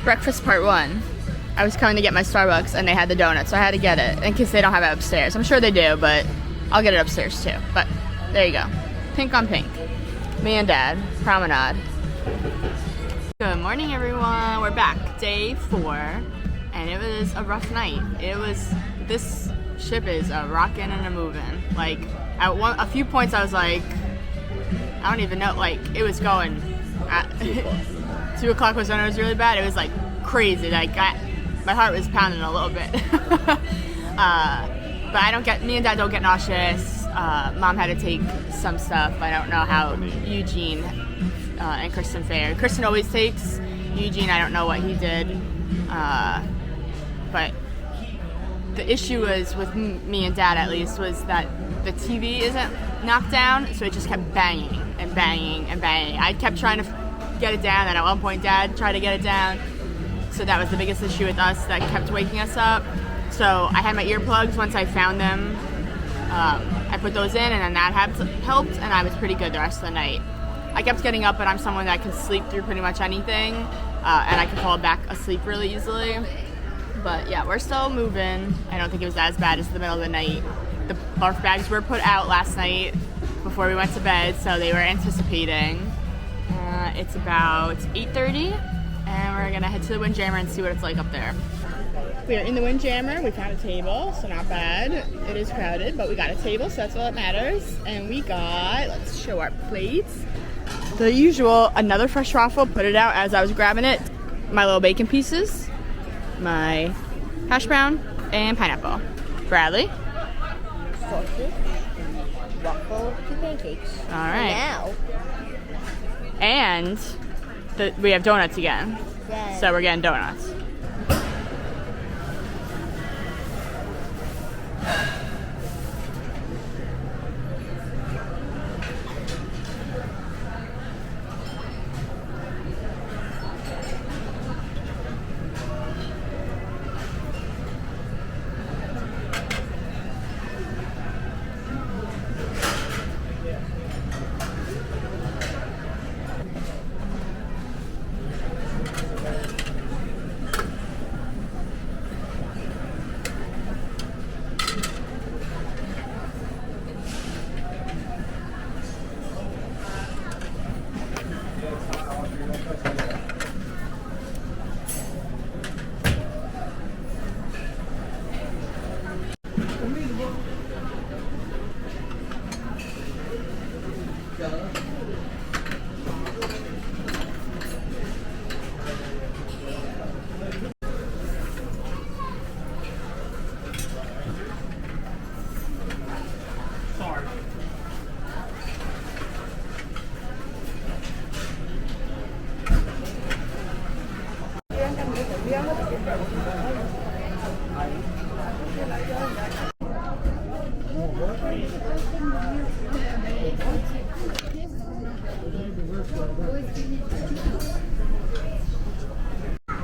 breakfast part one. I was coming to get my Starbucks and they had the donuts, so I had to get it in case they don't have it upstairs. I'm sure they do, but I'll get it upstairs too. But there you go. Pink on pink. Me and Dad. Promenade. Good morning, everyone. We're back. Day 4. And it was a rough night. This ship is a rockin' and a moving. Like, at a few points I was like, I don't even know, like, it was going at 2 o'clock was when it was really bad. It was like crazy. Like, my heart was pounding a little bit. But me and Dad don't get nauseous. Mom had to take some stuff. I don't know how Eugene and Kristen fared. Kristen always takes. Eugene, I don't know what he did. But the issue was with me and Dad, at least, was that the TV isn't knocked down, so it just kept banging and banging and banging. I kept trying to get it down, and at one point Dad tried to get it down. So that was the biggest issue with us that kept waking us up. So I had my earplugs. Once I found them, I put those in, and then that helped, and I was pretty good the rest of the night. I kept getting up, but I'm someone that can sleep through pretty much anything, and I can fall back asleep really easily. But yeah, we're still moving. I don't think it was as bad as the middle of the night. The barf bags were put out last night before we went to bed, so they were anticipating. It's about 8:30, and we're gonna head to the Windjammer and see what it's like up there. We are in the Windjammer. We found a table, so not bad. It is crowded, but we got a table, so that's all that matters. And we got, let's show our plates. The usual, another fresh waffle, put it out as I was grabbing it. My little bacon pieces, my hash brown, and pineapple. Bradley? Sausage, waffle, and pancakes. All right. Now. And we have donuts again. Yes. So we're getting donuts.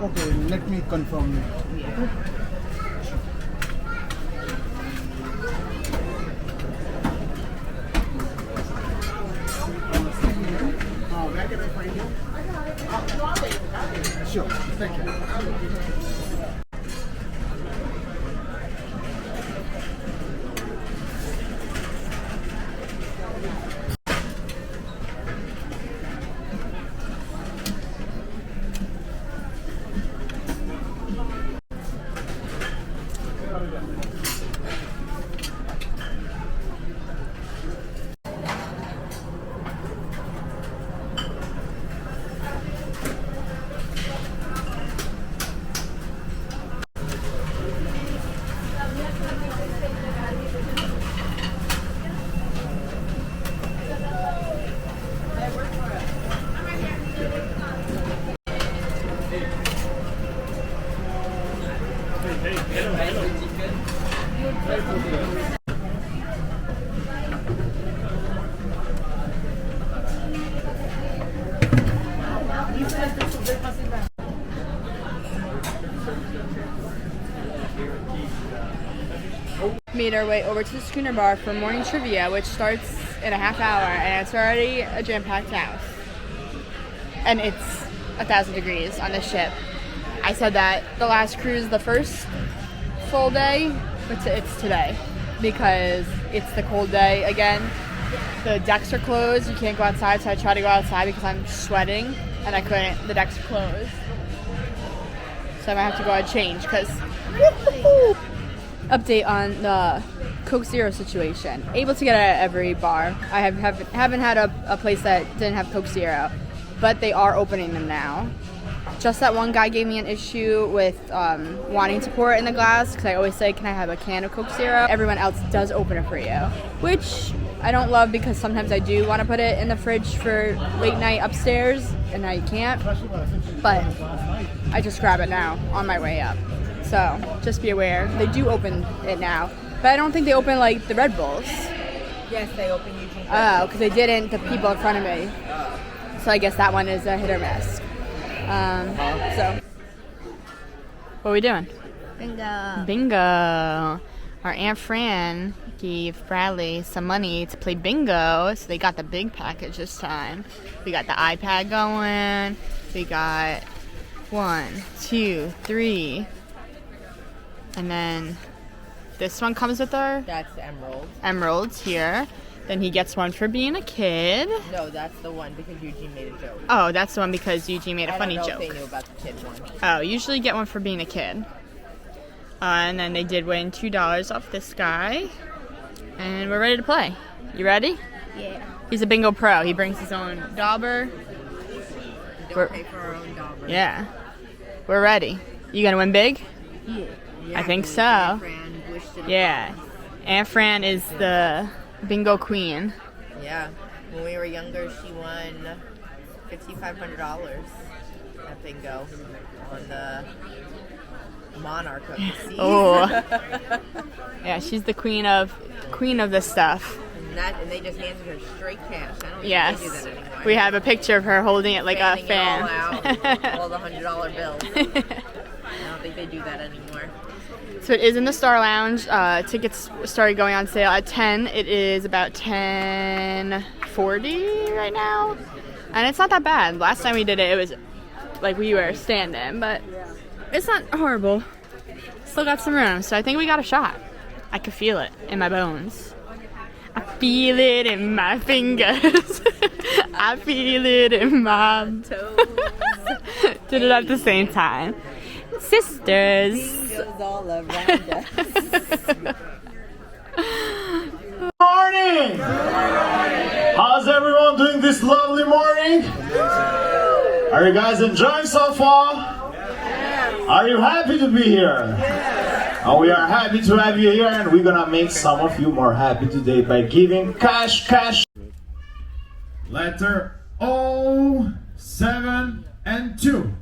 Okay, let me confirm. Where can I find you? Sure, thank you. Made our way over to the Schooner Bar for morning trivia, which starts in a half hour, and it's already a jam-packed house. And it's 1,000 degrees on the ship. I said that the last cruise, the first full day, but it's today because it's the cold day again. The decks are closed. You can't go outside, so I tried to go outside because I'm sweating and I couldn't. The decks are closed. So I might have to go and change because... Update on the Coke Zero situation. Able to get it at every bar. I haven't had a place that didn't have Coke Zero, but they are opening them now. Just that one guy gave me an issue with wanting to pour it in the glass because I always say, can I have a can of Coke Zero? Everyone else does open it for you, which I don't love because sometimes I do want to put it in the fridge for late night upstairs and now you can't, but I just grab it now on my way up. So just be aware, they do open it now, but I don't think they open like the Red Bulls. Yes, they open usually. Oh, because they didn't, the people in front of me. So I guess that one is a hit or miss. So, what are we doing? Bingo. Bingo. Our Aunt Fran gave Bradley some money to play bingo, so they got the big package this time. We got the iPad going. We got 1, 2, 3. And then this one comes with our That's Emerald. emeralds here. Then he gets one for being a kid. No, that's the one because Eugene made a joke. Oh, that's the one because Eugene made a funny I don't know joke. if they knew about the kid one. Oh, usually get one for being a kid. And then they did win $2 off this guy. And we're ready to play. You ready? Yeah. He's a bingo pro. He brings his own dauber. Don't pay for our own dauber. Yeah. We're ready. You gonna win big? Yeah. I think so. Fran wished it Yeah. Aunt Fran is the bingo queen. Yeah. When we were younger, she won $5,500 at bingo on the Monarch of the Seas. Oh. Yeah, she's the queen of this stuff. And they just handed her straight cash. I don't Yes. think they do that anymore. We have a picture of her holding it like a Fanning it fan. all out, all the $100 bills. I don't think they do that anymore. So it is in the Star Lounge. Tickets started going on sale at 10. It is about 10:40 right now. And it's not that bad. Last time we did it, it was like we were standing, but it's not horrible. Still got some room, so I think we got a shot. I could feel it in my bones. I feel it in my fingers. I feel it in my toes. Did it at the same time. Sisters. Goes all around us. Morning! How's everyone doing this lovely morning? Are you guys enjoying so far? Are you happy to be here? And we are happy to have you here, and we're gonna make some of you more happy today by giving cash. Letter O, 7 and 2.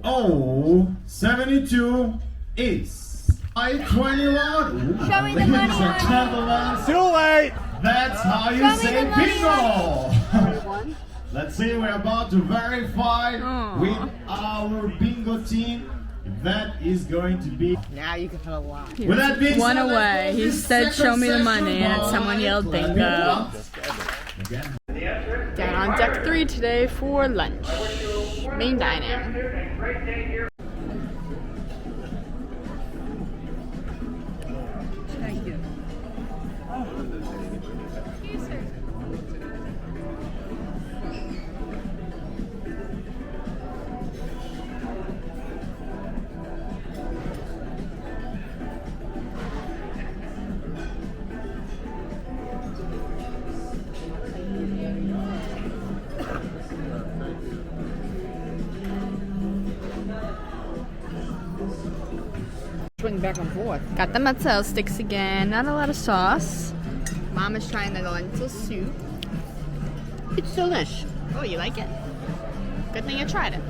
O72 is I-21. Show me the Ladies money, and gentlemen, Too late! that's how you say bingo. Let's see, we're about to verify with our bingo team. That is going to be. Now you can put a lot. With that being One said, away. let's He close said, this "Show me the second money," and session. someone yelled, Clap it "Bingo." up. Again. Down on deck 3 today for lunch. Main dining. Thank you. Swing back and forth. Got the mozzarella sticks again. Not a lot of sauce. Mom is trying the lentil soup. It's delish. Oh, you like it? Good thing you tried it.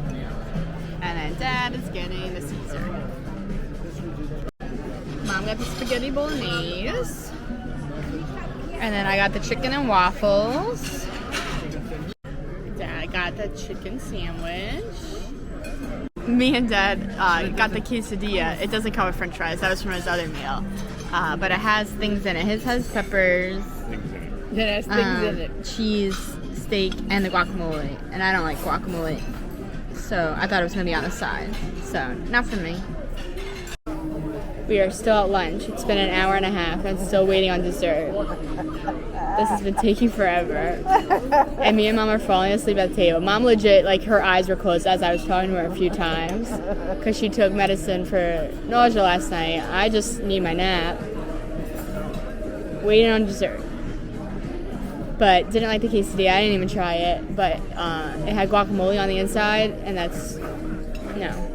And then Dad is getting the Caesar. Mom got the spaghetti bolognese. And then I got the chicken and waffles. Dad got the chicken sandwich. Me and Dad got the quesadilla. It doesn't come with french fries. That was from his other meal. But it has things in it. His has peppers, It has things in it. cheese, steak, and the guacamole. And I don't like guacamole. so I thought it was gonna be on the side. So not for me. We are still at lunch. It's been an hour and a half and still waiting on dessert. This has been taking forever. And me and Mom are falling asleep at the table. Mom legit, like, her eyes were closed as I was talking to her a few times because she took medicine for nausea last night. I just need my nap. Waiting on dessert. But didn't like the quesadilla. I didn't even try it. But it had guacamole on the inside, and that's, no.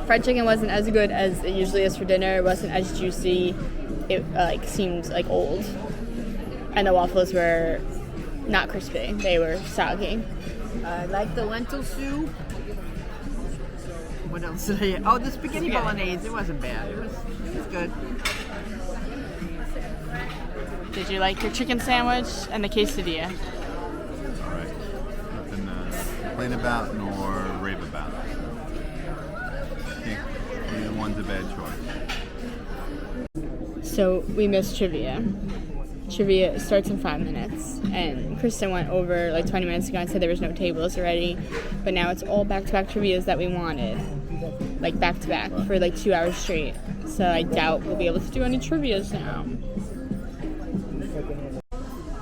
Fried chicken wasn't as good as it usually is for dinner. It wasn't as juicy. It seemed like old. And the waffles were not crispy. They were soggy. I like the lentil soup. What else did I eat? Oh, the spaghetti bolognese. It wasn't bad. It was good. Did you like your chicken sandwich and the quesadilla? Alright. Nothing to complain about nor rave about. Neither one's a bad choice. So we missed trivia. Trivia starts in 5 minutes, and Kristen went over like 20 minutes ago and said there was no tables already, but now it's all back-to-back trivias that we wanted, like back-to-back for like 2 hours straight. So I doubt we'll be able to do any trivias now.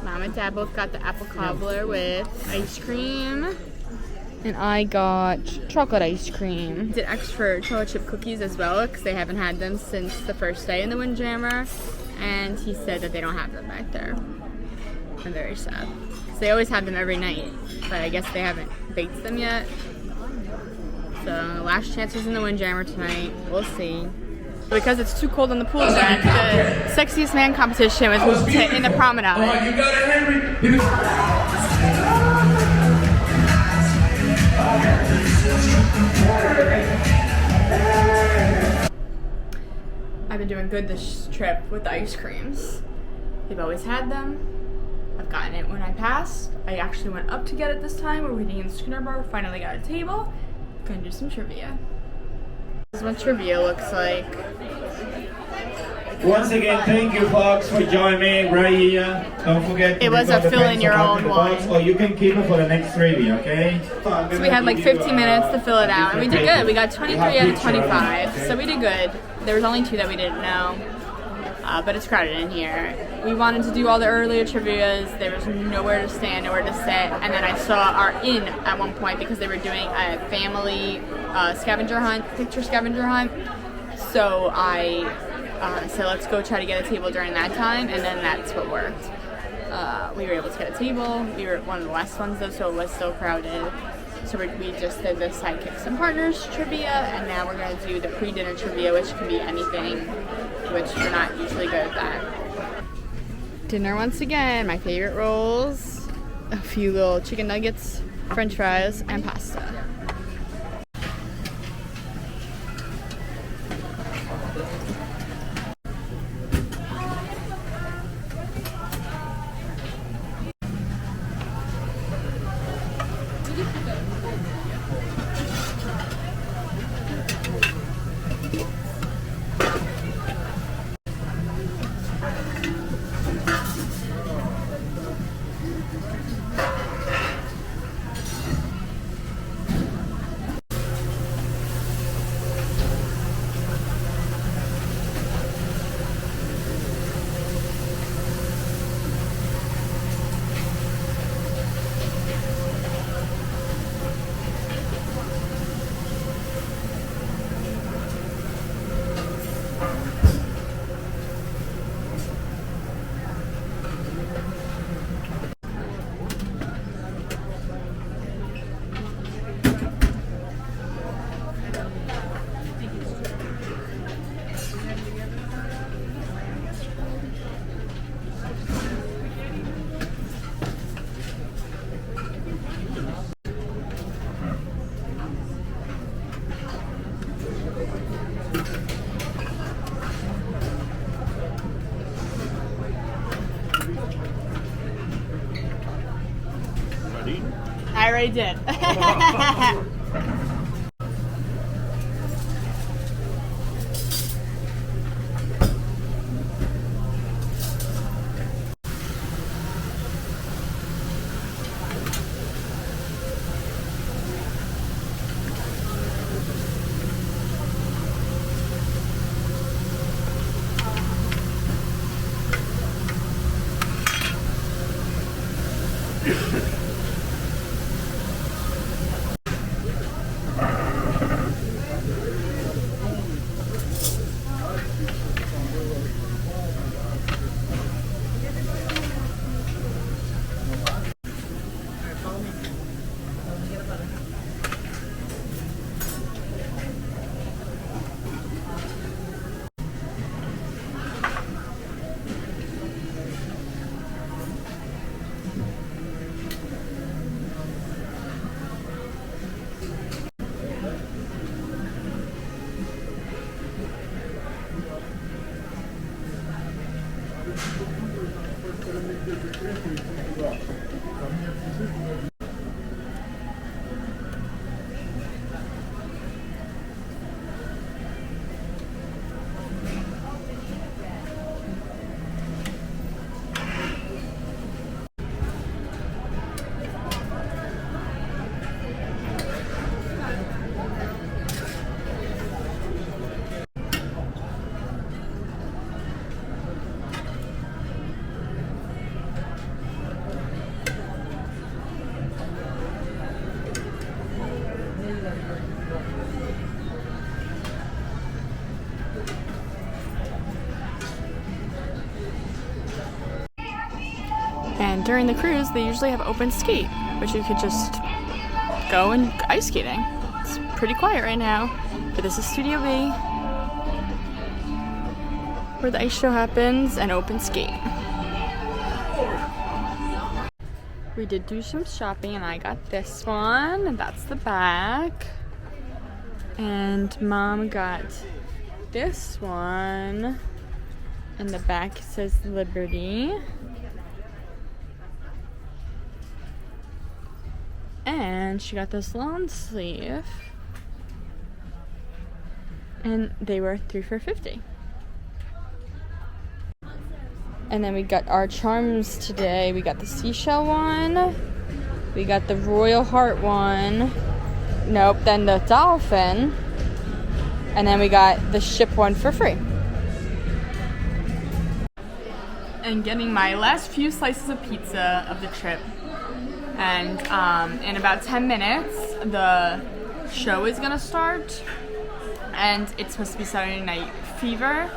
Mom and Dad both got the apple cobbler with ice cream, and I got chocolate ice cream. Did extra chocolate chip cookies as well because they haven't had them since the first day in the Windjammer. And he said that they don't have them back there. I'm very sad. Because they always have them every night. But I guess they haven't baked them yet. So, last chances in the Windjammer tonight. We'll see. Because it's too cold in the pool deck, the sexiest man competition was moved to in the promenade. Oh, you got it, Henry. I've been doing good this trip with the ice creams. They've always had them. I've gotten it when I passed. I actually went up to get it this time. We're waiting in the Schooner Bar. Finally got a table. Gonna do some trivia. This is what trivia looks like. Once again, thank you folks for joining me right here. Don't forget to It was a fill in your own one. or you can keep it for the next trivia, okay? So we had like 15 minutes to fill it out, and we did good. We got 23 out of 25, so we did good. There was only 2 that we didn't know, but it's crowded in here. We wanted to do all the earlier trivias. There was nowhere to stand, nowhere to sit, and then I saw our inn at one point because they were doing a family scavenger hunt, picture scavenger hunt. So I said, let's go try to get a table during that time, and then that's what worked. We were able to get a table. We were one of the last ones though, so it was still crowded. So we just did the sidekicks and partners trivia, and now we're going to do the pre-dinner trivia, which can be anything, which we're not usually good at that. Dinner once again, my favorite rolls, a few little chicken nuggets, french fries, and pasta. I already did. during the cruise, they usually have open skate, which you could just go and ice skating. It's pretty quiet right now, but this is Studio B, where the ice show happens, and open skate. We did do some shopping, and I got this one, and that's the back. And Mom got this one, and the back says Liberty. And she got this long sleeve, and they were 3 for $50. And then we got our charms today. We got the seashell one, we got the royal heart one, nope, then the dolphin, and then we got the ship one for free. And getting my last few slices of pizza of the trip. And in about 10 minutes, the show is gonna start, and it's supposed to be Saturday Night Fever,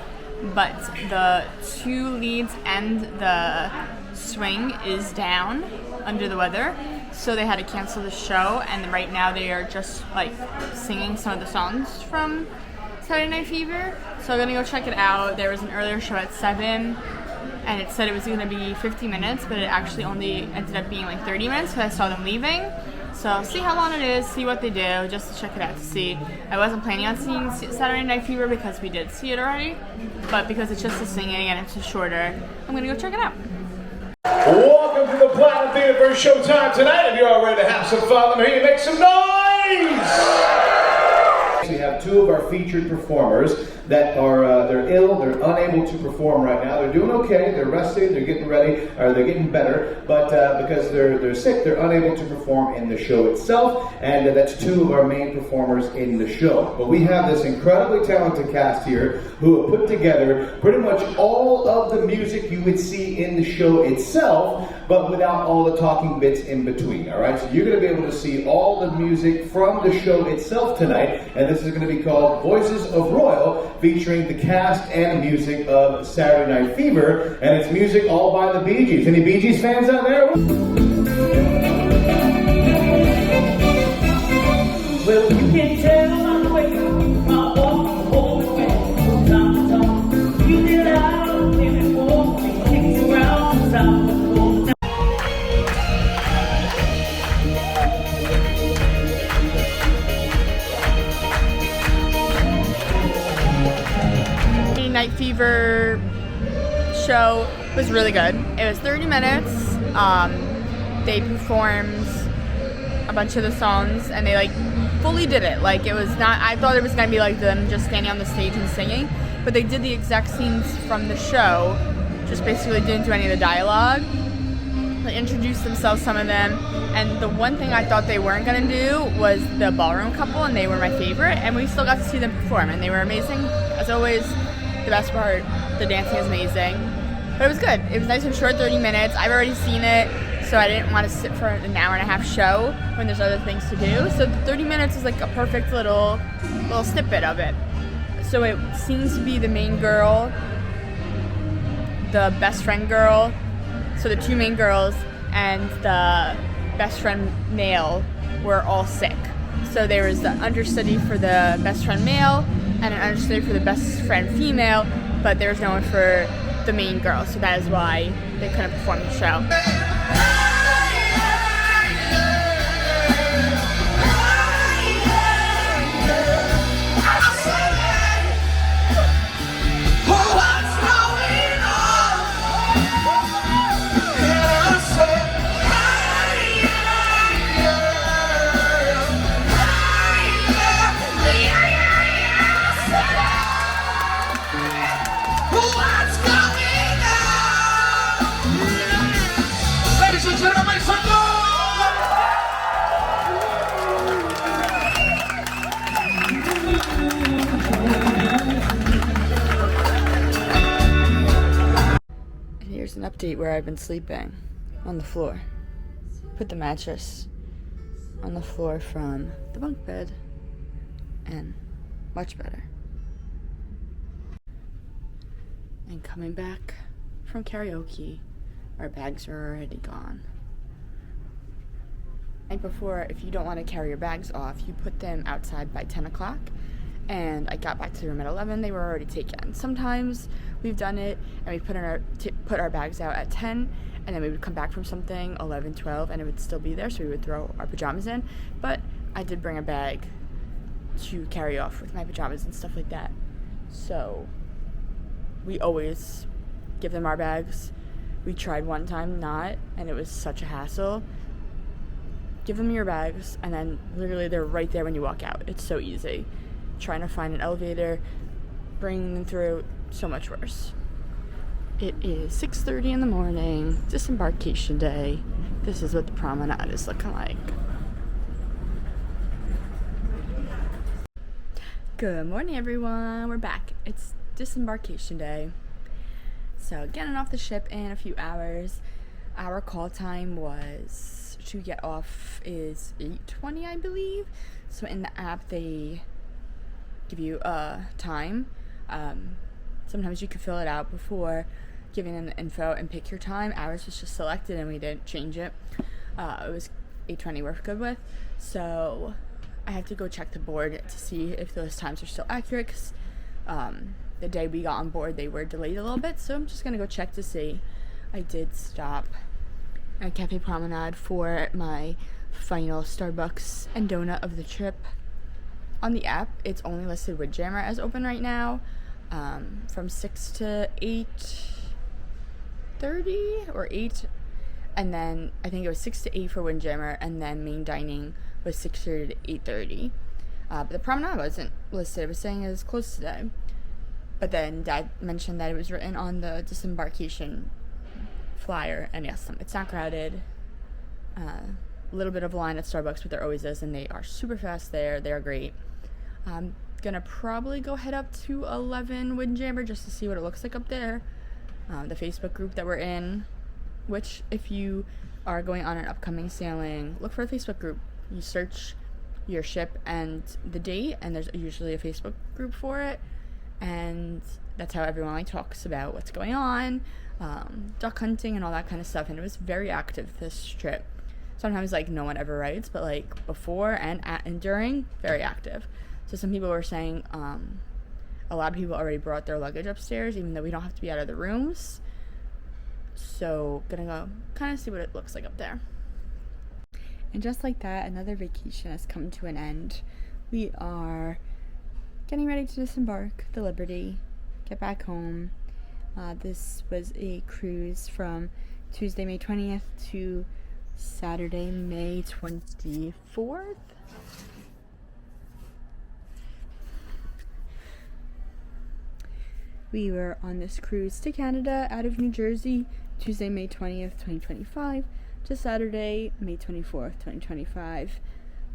but the 2 leads and the swing is down under the weather, so they had to cancel the show, and right now they are just like singing some of the songs from Saturday Night Fever. So I'm gonna go check it out. There was an earlier show at 7, and it said it was going to be 50 minutes, but it actually only ended up being like 30 minutes because I saw them leaving. So I'll see how long it is, see what they do, just to check it out to see. I wasn't planning on seeing Saturday Night Fever because we did see it already, but because it's just the singing and it's shorter, I'm going to go check it out. Welcome to the Platinum Theater for showtime tonight. If you're all ready to have some fun, let me hear you make some noise! We have 2 of our featured performers that are they're ill, they're unable to perform right now. They're doing okay, they're resting, they're getting ready, or they're getting better, but because they're sick, they're unable to perform in the show itself, and that's 2 of our main performers in the show. But we have this incredibly talented cast here who have put together pretty much all of the music you would see in the show itself, but without all the talking bits in between, all right? So you're going to be able to see all the music from the show itself tonight, and this is going to be called Voices of Royal, featuring the cast and music of Saturday Night Fever, and it's music all by the Bee Gees. Any Bee Gees fans out there? Well, you can tell by the way my walk all the way from time to time. You get out and walk and kicks around the top. Night Fever show was really good. It was 30 minutes. They performed a bunch of the songs, and they like fully did it. Like, it was not, I thought it was gonna be like them just standing on the stage and singing, but they did the exact scenes from the show, just basically didn't do any of the dialogue. They introduced themselves, some of them, and the one thing I thought they weren't gonna do was the ballroom couple, and they were my favorite, and we still got to see them perform, and they were amazing as always. The best part, the dancing is amazing, but it was good. It was nice and short, 30 minutes. I've already seen it, so I didn't want to sit for an hour and a half show when there's other things to do. So 30 minutes is like a perfect little snippet of it. So it seems to be the main girl, the best friend girl, so the 2 main girls and the best friend male were all sick. So there was the understudy for the best friend male and an understudy for the best friend female, but there was no one for the main girl, so that is why they couldn't perform the show. Here's an update where I've been sleeping on the floor. Put the mattress on the floor from the bunk bed, and much better. And coming back from karaoke, Our bags are already gone. Night before, if you don't want to carry your bags off, you put them outside by 10 o'clock. And I got back to the room at 11, they were already taken. Sometimes we've done it and we put our bags out at 10, and then we would come back from something 11, 12, and it would still be there, so we would throw our pajamas in. But I did bring a bag to carry off with my pajamas and stuff like that. So we always give them our bags. We tried one time not, and it was such a hassle. Give them your bags, and then literally they're right there when you walk out. It's so easy. Trying to find an elevator, bringing them through, so much worse. It is 6:30 in the morning, disembarkation day. This is what the promenade is looking like. Good morning, everyone. We're back. It's disembarkation day. So getting off the ship in a few hours. Our call time was to get off is 8:20, I believe. So in the app they give you a time. Sometimes you can fill it out before giving them the info and pick your time. Ours was just selected and we didn't change it. It was 8:20 we're good with. So I have to go check the board to see if those times are still accurate, because the day we got on board they were delayed a little bit, so I'm just gonna go check to see. I did stop at Cafe Promenade for my final Starbucks and donut of the trip. On the app, it's only listed Windjammer as open right now, from 6 to 8:30 or 8, and then I think it was 6 to 8 for Windjammer, and then main dining was 6:30 to 8:30. But the promenade wasn't listed. It was saying it was closed today. But then Dad mentioned that it was written on the disembarkation flyer, and yes, it's not crowded. A little bit of a line at Starbucks, but there always is, and they are super fast there. They're great. I'm gonna probably go head up to 11 Windjammer just to see what it looks like up there. The Facebook group that we're in, which if you are going on an upcoming sailing, look for a Facebook group. You search your ship and the date, and there's usually a Facebook group for it, and that's how everyone like talks about what's going on, duck hunting and all that kind of stuff. And it was very active this trip. Sometimes like no one ever writes, but like before and at and during, very active. So some people were saying a lot of people already brought their luggage upstairs, even though we don't have to be out of the rooms. So gonna go kind of see what it looks like up there. And just like that, another vacation has come to an end. We are getting ready to disembark the Liberty, get back home. This was a cruise from Tuesday, May 20th to Saturday, May 24th. We were on this cruise to Canada out of New Jersey, Tuesday, May 20th, 2025 to Saturday, May 24th, 2025.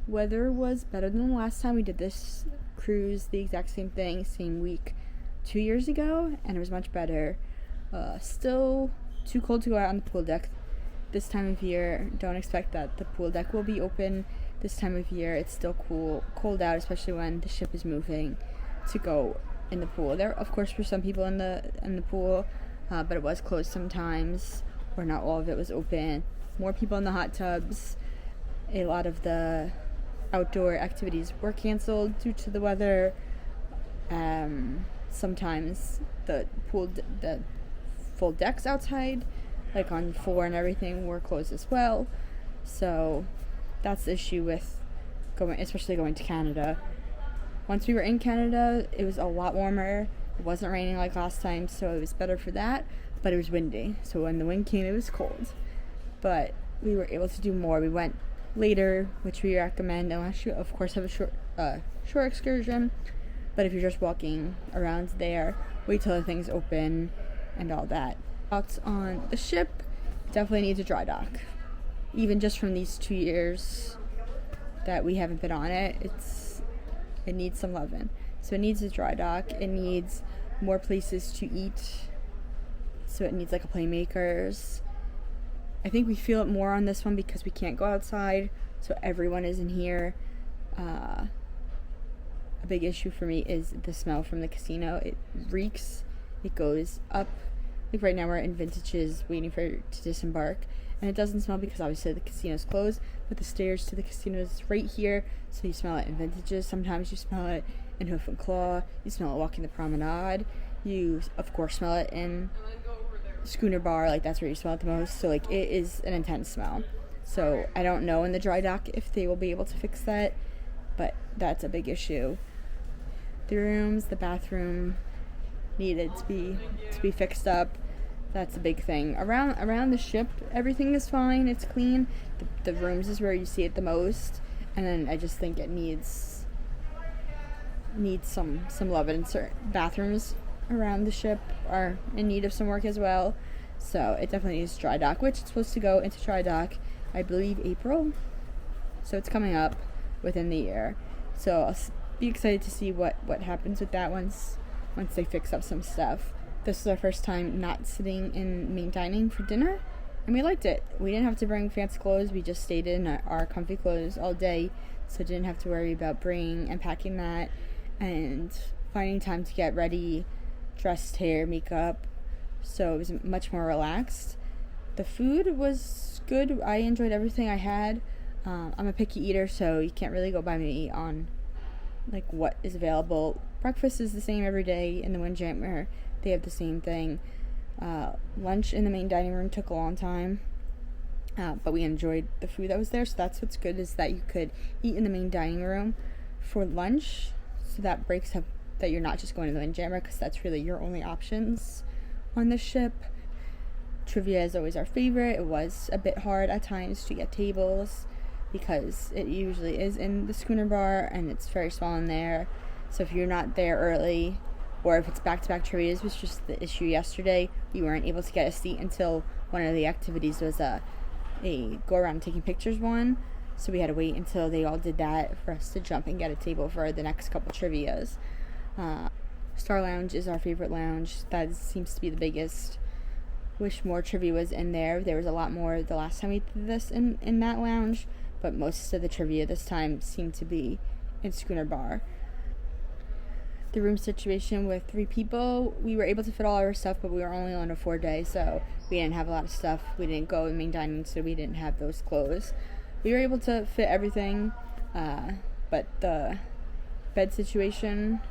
Weather was better than the last time we did this cruise, the exact same thing, same week 2 years ago, and it was much better. Still too cold to go out on the pool deck this time of year. Don't expect that the pool deck will be open this time of year. It's still cold out, especially when the ship is moving to go in the pool. There of course were some people in the pool, but it was closed sometimes, or not all of it was open. More people in the hot tubs. A lot of the outdoor activities were canceled due to the weather. Sometimes the full decks outside, like on 4 and everything, were closed as well. So that's the issue with especially going to Canada. Once we were in Canada, it was a lot warmer. It wasn't raining like last time, so it was better for that, but it was windy. So when the wind came, it was cold. But we were able to do more. We went later, which we recommend, unless you, of course, have a shore excursion. But if you're just walking around there, wait till the things open and all that. Thoughts on the ship? Definitely needs a dry dock. Even just from these 2 years that we haven't been on it, it needs some loving. So it needs a dry dock. It needs more places to eat. So it needs like a Playmakers. I think we feel it more on this one because we can't go outside, so everyone is in here. A big issue for me is the smell from the casino. It reeks. It goes up Like right now we're in Vintage's waiting for it to disembark, and it doesn't smell because obviously the casino's closed, but the stairs to the casino is right here, so you smell it in Vintage's. Sometimes you smell it in Hoof and Claw, you smell it walking the promenade, you of course smell it in Schooner Bar, like that's where you smell it the most. So like it is an intense smell. So I don't know in the dry dock if they will be able to fix that, but that's a big issue. The rooms, the bathroom needed to be fixed up. That's a big thing. Around the ship, everything is fine. It's clean. The rooms is where you see it the most, and then I just think it needs some love. And certain bathrooms around the ship are in need of some work as well. So it definitely needs dry dock, which it's supposed to go into dry dock, I believe April. So it's coming up within the year. So I'll be excited to see what happens with that once they fix up some stuff. This is our first time not sitting in main dining for dinner, and we liked it. We didn't have to bring fancy clothes. We just stayed in our comfy clothes all day, so didn't have to worry about bringing and packing that and finding time to get ready, dressed, hair, makeup. So it was much more relaxed. The food was good. I enjoyed everything I had. I'm a picky eater, so you can't really go by me on like what is available. Breakfast is the same every day in the Windjammer. They have the same thing. Lunch in the main dining room took a long time, but we enjoyed the food that was there. So that's what's good, is that you could eat in the main dining room for lunch, so that breaks up that you're not just going to the Windjammer, because that's really your only options on the ship. Trivia is always our favorite. It was a bit hard at times to get tables because it usually is in the Schooner Bar and it's very small in there. So if you're not there early, or if it's back-to-back trivias, which was the issue yesterday, we weren't able to get a seat until one of the activities was a go around taking pictures one. So we had to wait until they all did that for us to jump and get a table for the next couple trivias. Star Lounge is our favorite lounge. That seems to be the biggest. Wish more trivia was in there. There was a lot more the last time we did this in that lounge, but most of the trivia this time seemed to be in Schooner Bar. The room situation with 3 people, we were able to fit all our stuff, but we were only on a 4-day, so we didn't have a lot of stuff. We didn't go in main dining, so we didn't have those clothes. We were able to fit everything, but the bed situation,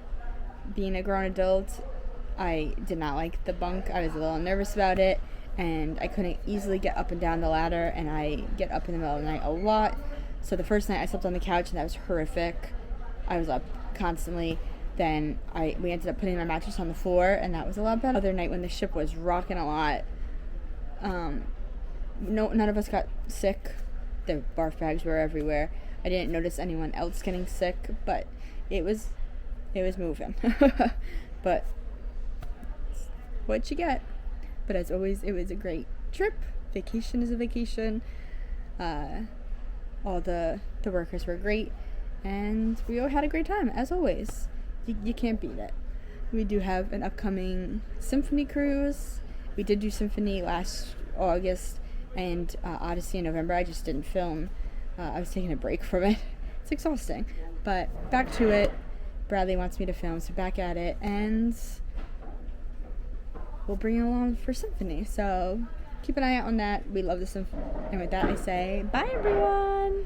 being a grown adult, I did not like the bunk. I was a little nervous about it, and I couldn't easily get up and down the ladder, and I get up in the middle of the night a lot. So the first night I slept on the couch, and that was horrific. I was up constantly. Then we ended up putting my mattress on the floor, and that was a lot better. The other night when the ship was rocking a lot, none of us got sick. The barf bags were everywhere. I didn't notice anyone else getting sick, but it was moving. But what you get. But as always, it was a great trip. Vacation is a vacation. All the workers were great, and we all had a great time, as always. You can't beat it. We do have an upcoming symphony cruise. We did do symphony last August and Odyssey in November. I just didn't film. I was taking a break from it. It's exhausting. But back to it. Bradley wants me to film, so back at it. And we'll bring you along for symphony. So keep an eye out on that. We love the symphony. And with that, I say bye, everyone.